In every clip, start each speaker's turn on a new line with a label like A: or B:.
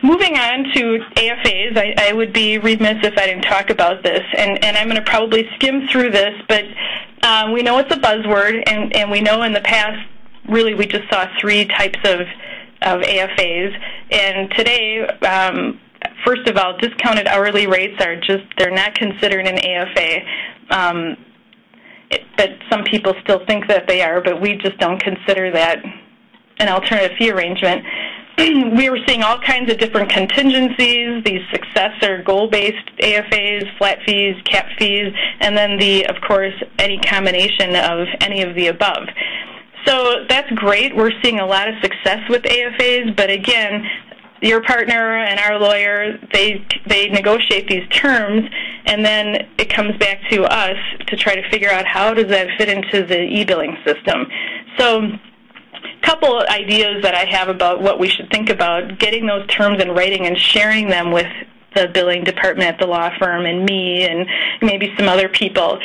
A: moving on to AFAs, I would be remiss if I didn't talk about this, and I'm going to probably skim through this, but we know it's a buzzword, and we know in the past, really, we just saw three types of AFAs, and today, first of all, discounted hourly rates are they're not considered an AFA, but some people still think that they are, but we just don't consider that an alternative fee arrangement. We were seeing all kinds of different contingencies, these success or goal-based AFAs, flat fees, cap fees, and then of course, any combination of any of the above. So that's great. We're seeing a lot of success with AFAs, but again, your partner and our lawyer, they negotiate these terms, and then it comes back to us to try to figure out how does that fit into the e-billing system. So couple of ideas that I have about what we should think about, getting those terms in writing and sharing them with the billing department at the law firm and me and maybe some other people.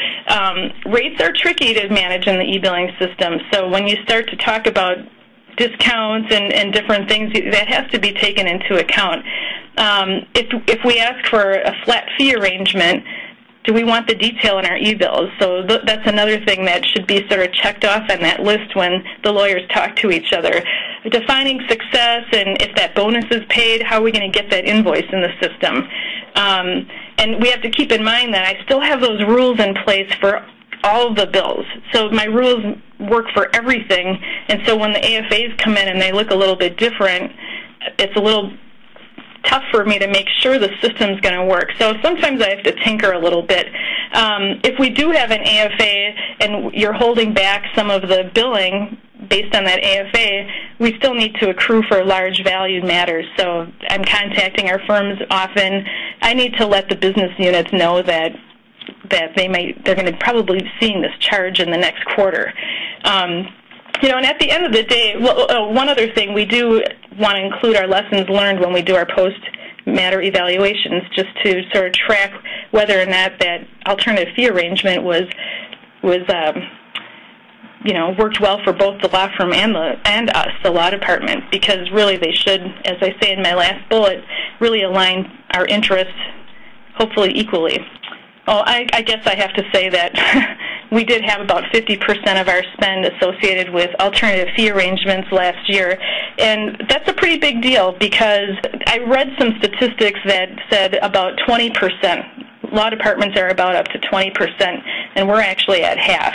A: Rates are tricky to manage in the e-billing system, so when you start to talk about discounts and different things, that has to be taken into account. If we ask for a flat fee arrangement, do we want the detail in our e-bills? So that's another thing that should be sort of checked off on that list when the lawyers talk to each other. Defining success, and if that bonus is paid, how are we going to get that invoice in the system? And we have to keep in mind that I still have those rules in place for all of the bills. So my rules work for everything, and so when the AFAs come in and they look a little bit different, it's a little tough for me to make sure the system's going to work. So sometimes I have to tinker a little bit. If we do have an AFA and you're holding back some of the billing based on that AFA, we still need to accrue for large valued matters. So I'm contacting our firms often. I need to let the business units know that they're going to probably be seeing this charge in the next quarter. And at the end of the day, one other thing, we do want to include our lessons learned when we do our post-matter evaluations, just to sort of track whether or not that alternative fee arrangement was worked well for both the law firm and us, the law department, because really they should, as I say in my last bullet, really align our interests, hopefully equally. Oh, I guess I have to say that we did have about 50% of our spend associated with alternative fee arrangements last year, and that's a pretty big deal because I read some statistics that said about 20%. Law departments are about up to 20%, and we're actually at half.